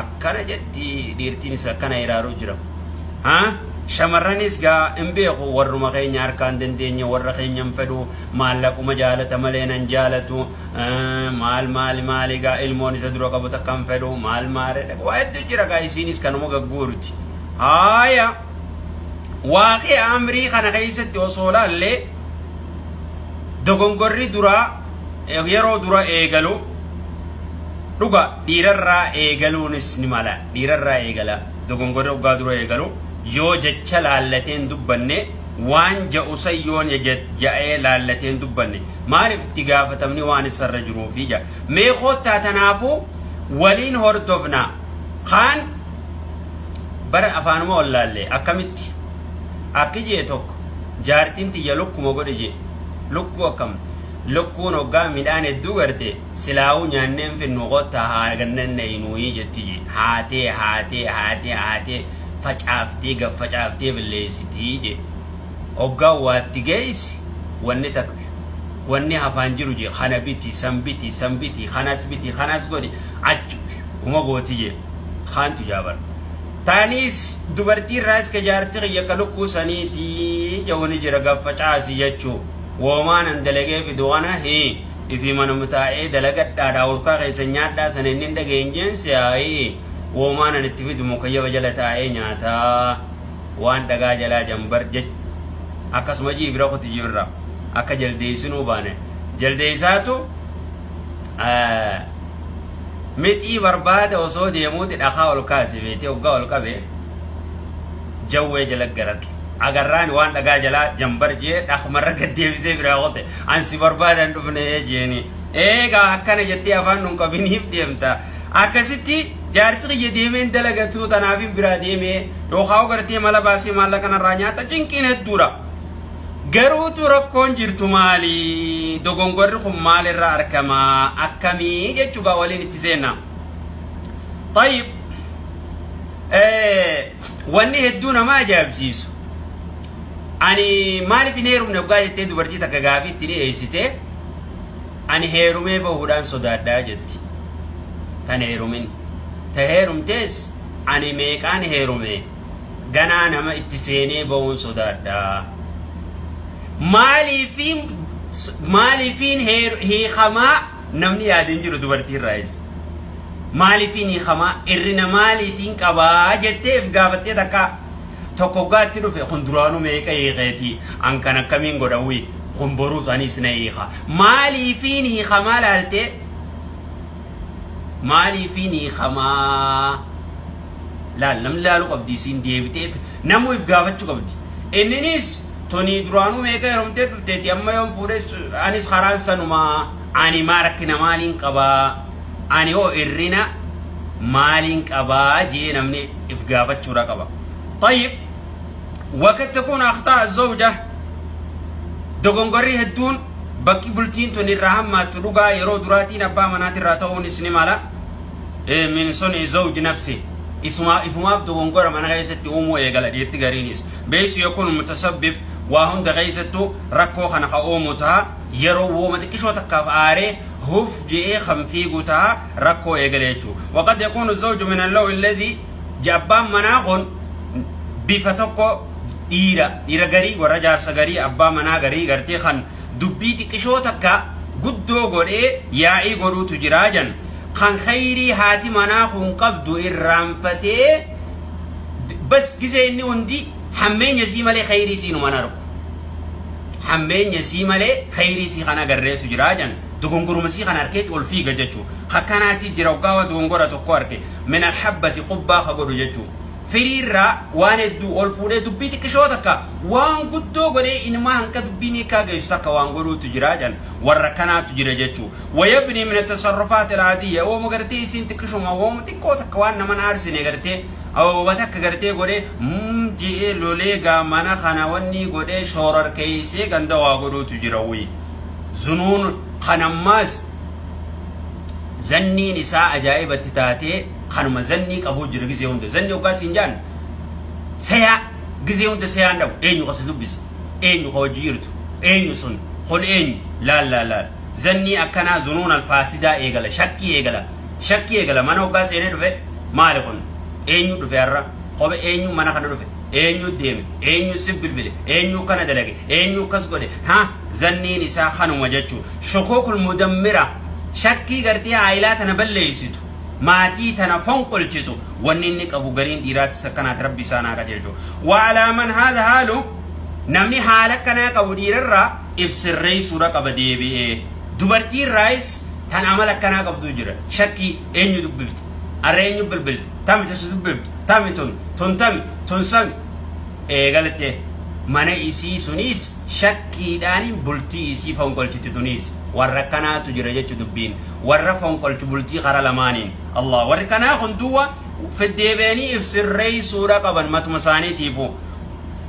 akkana jetti dhiirtiinis akkana iraaru jira ha shamarranis gaa imbeeku warruma keenya harkaan dandeenye warra keenyan fedhu maallaquma jaalata malee nan jaalatu maal gaa ilmoon isa dura qabu takkan fedhu maal waa hedduu jira gaa isiinis kanuma gagguuruti haaya waaqii amrii kana keessatti osoo laallee dogongorri duraa yeroo dura eegalu dhuga dhiirarraa eegaluunis ni mala dhiirarraa eegala dogongorri waggaa dura eegalu yoo jecha laallateen dubbanne waan ja'u sayyoon ja'ee laallateen dubbanne maaliif itti gaafatamni waan isarra jiruufi ja mee koottaa tanaafuu waliin hordofna kaan bara afaanuma wallaallee akkamitti akki jee tokko jaartiin tiyya lukkuma godhe jee lukkuu akkam lukkuun hoggaa midhaan hedduu garte silaa'uu nyaanneen finnu qottaa haa gannanneenuuyii jetti jee haatee facaaftee gaffacaaftee billeessitii je hoggaa waatti geessi wanni takka wanni hafaan jiru je kana biti sanbiti kanas godhi achu uma gooti je kaantu jaabar taanis dubartiin raas ka jaartii qiyya ka lukkuu saniitii jawni jira gaffacaasi jechuu woomaan an dalagee fiduwana ifi manuma taa'ee dalagadhaadhaa urkaa keessa nyaadhaa sana inni dhageenyeen si'aayii woomaan an itti fidu mukayyaba jala taa'ee nyaataa waan dhagaa jalaa jambar jech akkasuma jiibira kuti jiibirra akka jaldeessinuu baane jaldeessaatu mixii barbaada osoo deemuuti dhakaa ol kaase beetee hoggaa ol qabe jawwee jala garate agarraan waan dhagaa jalaa jambar jee dhaqmarra gaddeebisee biraa qote ansi barbaadan dhufne jeeni eegaa akkana jettee afaan nun qabiniif deemta akkasitti jaarsi qiyya deemeen dalagatuu tanaafin biraa deemee yookaan gartee mala baasii maallaqa narraa nyaata cinqiin hedduudha garuutu rakkoon jirtu maali dogongorri kun maalirraa argama akkamii jechuudha waliin itti seenna tayyib wanni hedduu nama ajaa'ibsiisu ani maaliif hin heerumne waggaa jettee dubartii takka gaafii itti dhiyeessite ani heerumee bahuudhaan sodaadhaa jetti tan heerumin ta heerumtees ani meeqaan heerume ganaa nama itti seenee bahuun sodaadhaa maaliifiin hiikamaa namni yaadin jiru dubartiin raayis maaliifiin hiikamaa irrina maaliitiin qabaa jetteef gaafattee takka tokko gaatti dhufe kun duraanuu meeqa hiikeeti an kan akkamiin godhawwi kun boruus anis na hiika maaliifiin hiikamaa laaltee maaliifiin hiikamaa laal namni laaluu qabdi isiin deebiteef namuu if gaafachuu qabdi inninis toni duraanuu meeqa heerumtee dhufteeti amma yoon fuudhe anis karaan sanuma ani maa rakkina maaliin qabaa ani hoo irrina maaliin qabaa jee namni if gaafachuudha qaba طيب وقد تكون أخطاء الزوجة دغونغوري هدون بكي بلتين توني الرحمة تلوغا يرو دراتين أبا منات الراتون اسني مالا من صنع زوج نفسه إفما دغونغورا من غيست أمو إيغالا ديتغارينيس بيس يكون متسبب وهم دغيستو ركو خنقا أموتها يرو ومتكشو تكاف آري هف جئي خمفيقو تها ركو إيغاليتو وقد يكون الزوج من اللو الذي جابان مناغن بفتوكو إيرا غري ورجار سغري أبا منا غري غرتي خان دبيتي كشو تكا قدو غوري ياعي غورو تجراجن خان خيري هاتي منا خون قبدو إرامفتي بس كيسي إني وندي حمين يسيما لي خيري سينو منا ركو حمين يسيما لي خيري سي خانا غري تجراجن دغونغورو مسي خان أركيت والفيقا جاتشو خاكاناتي جراوغاوا دغونغورا تقو أركي من الحبة قبا خغورو جاتشو فريرا واندو والفوري دبيتي كشوتك وان قدو غري انما هنك دبيني كاغيشتك وان غرو تجراجن وركنا تجراجتو ويبني من التصرفات العاديه ومغرتي سين تكشو ما ومتكوتك وان من ارسني غرتي او وتك غرتي غري جي لوليغا منا خنا وني غدي شورر كيسي غندا واغرو تجراوي زنون خنماس زني نساء عجائب تتاتي خانم زني كابو جرى جزيون ده زني وكاسين جان سيا جزيون ده سيا ندو إني قصدو بيس إني خواجيرتو إني سن خل إني لا زني أكنا زنون الفاسدة إيجلا شكي إيجلا ما نوكاس إني رفع مالكون أينو دفيرة قب أينو منا خنا دفي أينو ديم أينو سبب بلي أينو كنا دلقي أينو كسقولي ها زني نساء خانو مجتشو شكوك المدمرة شكي قرتي عائلات أنا بليسيتو ماتي تنفون قلتو وننك أبو قرين ديرات سكنات ربي سانا كجلجو وعلى من هذا حاله نمني حالك كنا أبو دير الرا إفسر رئيس سورة كبدي بي دبرتي الرئيس تن عملك كنا أبو جرا شكي أينو دبلت أرينو بلبلت تامي تسدبلت تامي تون سامي قالت mana isi sunis shakki dani bulti isi fonkolti tunis warra kana tujira jechu dubbin warra fonkolti bulti qara lamanin Allah warra kana khunduwa fedebeni ifsirray sura qaban matmasani tifu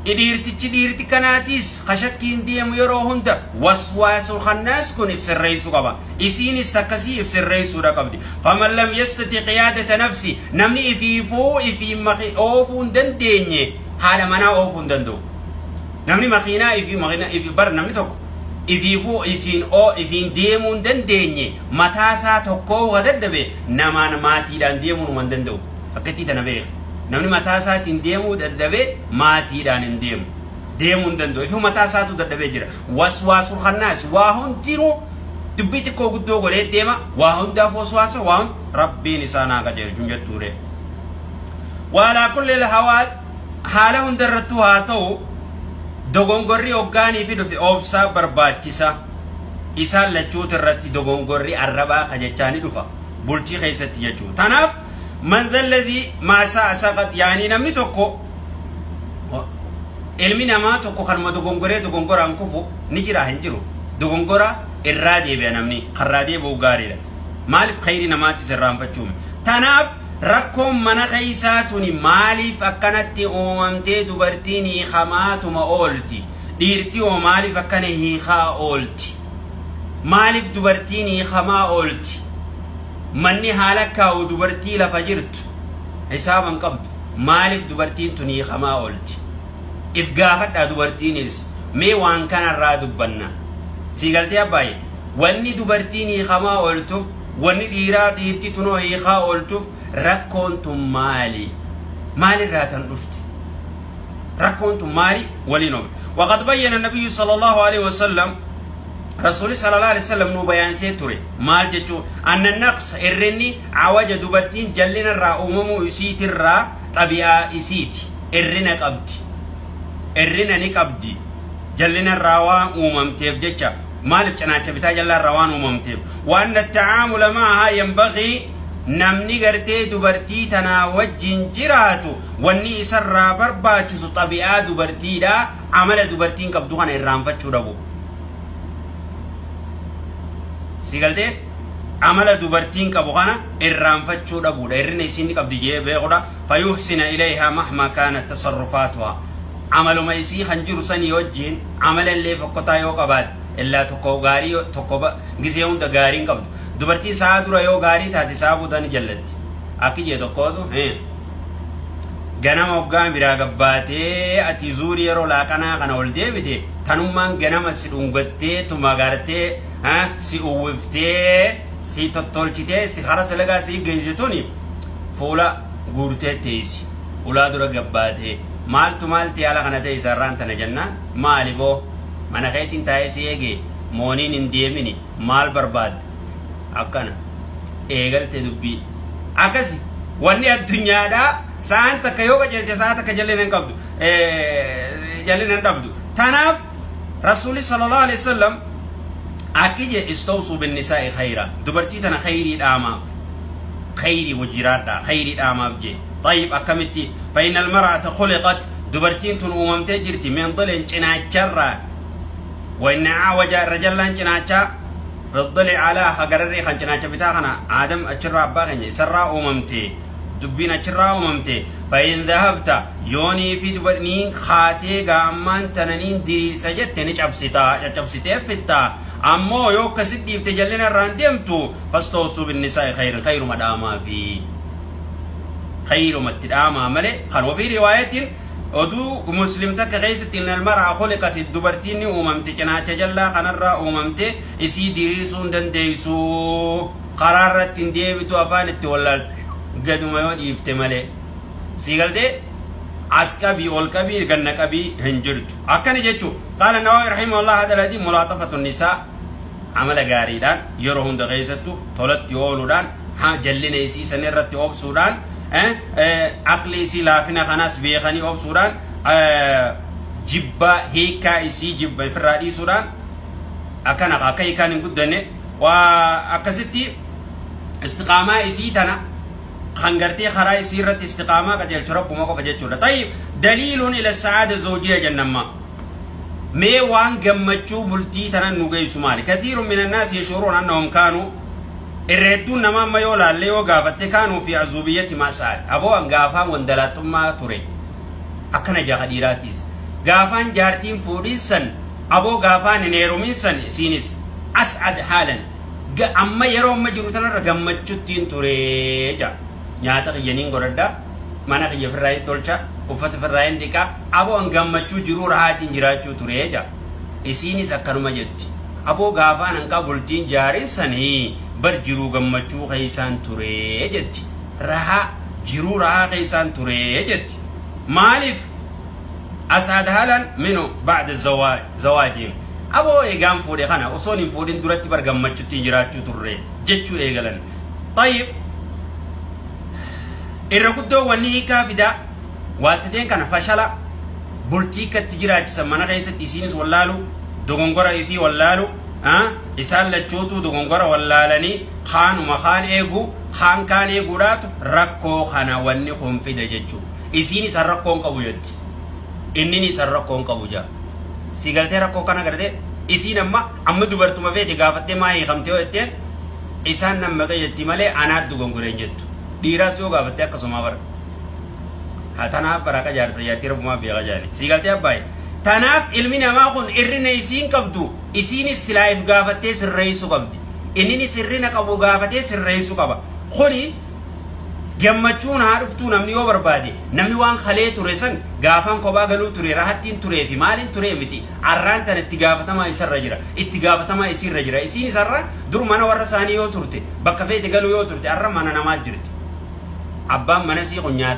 idirti kanatis khashakki indiyam yoro hunda waswasul khannas kun ifsirray suqaba isini istakasi ifsirray sura qabdi faman lam yastati qiyadata nafsi namni ifi makhi ofun dandenye hala mana ofun dando namni makhina ifi bar namni tokko ifin deemuun dandeenye mataasaa tokkoo gadaddabe namaan maatiidhaan deemuun waan danda'u akkatti tana beek namni mataasaatiin deemuu daddabe maatiidhaan hin deemuun danda'u ifi mataasaatu daddabee jira waswaasul khannaas waa hundinuu dubbii xiqqoo guddoo godhee deema waa hundaaf waswaasa waa rabbiin isaanaa qajeelchuun jettuure waalaa kulli hawaal haala hundarrattuu haa ta'u dogongorri oggaanii fi dhufi obsaa barbaachisa isaan lachuutu irratti dogongorri arrabaa kajechaani dhufa bultii keessatti jechuu tanaaf man dhalladhi maasaa saqat yaanii namni tokko ilmi namaa tokko kanuma dogongoraan kufu ni jira hin jiru dogongora irraa deebi'a namni karraa deebi'u gaariidha maaliif khayri namaattis irraanfachuun tanaaf rakkoon mana keessaatuni maaliif akkanatti uumamtee dubartiin hiikamaatuma oolti dhiirtii oo maaliif akkana hiikaa oolti maaliif dubartiin hiikamaa oolti manni haala kaa'u dubartii lafa jirtu hisaaban qabdu maaliif dubartiin tun hiikamaa oolti if gaafadhaa dubartiinis mee waan kanarraa dubbanna siigaltee abbaaye wanni dubartiin hiikamaa ooltuuf wanni dhiirtii tunoo hiikaa ooltuuf rakkoontum maali irraatan dhufte rakkoontum maali waliinoo waqad bayyana nabiyyu sallallahu alaihi wasallam rasuuli sallallahu alaihi wasallam nu bayaansee ture maal jechuu anna naqs irrinni awaja dubartiin jallina irraa uumamuu isiitirraa xabi'aa isiiti irrina ni qabdi jallina irraa waan uumamteef jecha maaliif cinaacha bitaa jallaa irraa waan uumamteef waan at-ta'aamula ma'ahaa yanbaghi namni gartee dubartii tanaa wajjin jiraatu wanni isarraa barbaachisu xabi'aa dubartiidha amala dubartiin qabdu kana irraanfachuu dhabu siigaltee amala dubartiin qabu kana irraanfachuu dhabudha irrina isiin qabdi jee beekudha fayuhsina ilayhaa mahma kaanat tasarrufaatuhaa amaluma isii kan jiru sanii wajjin amala illee fokkotaa yoo qabaate illaa tokko gaarii tokko gisee hunda gaariin qabdu dubartii saa dura yoo gaarii taate saa buutan jallatti akki jee tokkootu ganama hoggaan biraa gabbaatee ati zuurii yeroo laaqanaa kana ol deebite tanummaan ganama si dhungattee tumagartee si uwwiftee si tottolchitee si hara salagaa si geessituuni fuula guurtee teessi ulaa dura gabbaatee maalti haala kana ta'e isarraan tana jennaan maali boo mana keetiin taa'ee si eegee mooniin hin deemini maal barbaadde akkana eegalte dubbii akkasi wanni addunyaadhaa saan takka yoo qajeelte saa takka jalleen hin dhabdu tanaaf rasuuli sallallahu alaihi wasallam akije istawsu bin nisaa'i khayra dubartii tana khayrii dhaamaaf khayrii wajiraadha khayrii dhaamaaf je طيب أكملتي فإن المرأة خلقت دبرتين تنومم تجرتي من ضل جناچرا وإن عوج الرجل جناچا فضل على خجرري خنجناچا بتاعنا آدم أشرا باغني سرا أممتي دبين أشرا أممتي فإن ذهبت يوني في دبرنين خاتي غامان تنانين دي سجدت نجابستا فتا أمو يوك سدي بتجلنا الرانديمتو فاستوصوا بالنساء خير مداما في خير متداما ملي خان وفي رواية أدو مسلم تكغيست إن المرأة خلقت الدبرتين أممت كنا تجلى خنرى أممت إسي ديريسون دنديسو قرارت ديبتو أفانت ولا قد ما يود يفتمله سيقلدي عسكبي والكبي جنكبي هنجرج أكن جتشو قال النووي رحمه الله هذا الذي ملاطفة النساء عمل جاريدان يروهن دغيستو طلت يولودان ها جلنا يسي سنرت أوب سودان عقلي سي لافنا خناس بيغني أوب سودان جبا هيكا يسي جبا فرادي سودان أكن أكاي كان يقدني وأكستي استقامة يسي تنا خنجرتي خراي سيرة استقامة كجل شرب وما كجل شرب طيب دليل إلى السعادة الزوجية جنما مي وان جمتشو بلتي تنا نوجي سماري كثير من الناس يشعرون أنهم كانوا الردون نما ما يولا اللي وقافت كانوا في عزوبية ما سعد أبو أن قافا وندلاتهم ما تري أكنا جاهديراتيس قافان جارتين فوريسن أبو قافان نيروميسن سينيس أسعد حالا أما يروم مجروتنا رجمتشو تين تري جا نياتا ينين غردا مانا كي يفراي تولشا وفت فراين ديكا أبو أنغمتشو جرور هاتين جراتشو تريجا إسيني سكرما جدي أبو غافان أنكا بلتين جاري سني بر جرو غمتشو خيسان تريجا رها جرو رها خيسان تريجا مالف أسعد حالا منو بعد الزواج زواجهم أبو إيغام فودي خانا وصوني فودين دراتي بر غمتشو تين جراتشو تري جتشو إيغلن طيب الركض ونيه كافدا واسدين كان فشلا بولتيكا تجراج سمنا غيسة تيسينس واللالو دوغونغورا يفي واللالو إسال لجوتو دوغونغورا واللالني خان ومخان إيغو خان كان إيغورات ركو خانا وني خم في دجاجو إسيني سرقون كبوجت إنني سرقون كبوجا سيغلتي ركو كانا كرده إسين أما دوبرتو ما في غافتي ما يخمتيو إتين إسان نمغا يتي مالي أنا دوغونغورا يجتو ديراس يوغا بتاعك سماور هاتنا بركة جار سياتي ربما بيجا جاني سيقالتي أباي تناف علمنا ما أكون إرنا يسين كبدو يسين السلايف قافتي سرّيسو كبدي إنني سرّنا كبو قافتي سرّيسو كبا خلي جمعتون عرفتون نمني وبربادي نمني وان خليه تورسن قافان كبا قالو توري راحتين توري في مالين توري متي عرّان تن اتقافة ما يسر رجرا اتقافة ما يسير رجرا يسين سرّا دور منا ورساني يو تورتي بكفي تقالو يو تورتي عرّا منا نماج جرتي أبام مناسي قنيات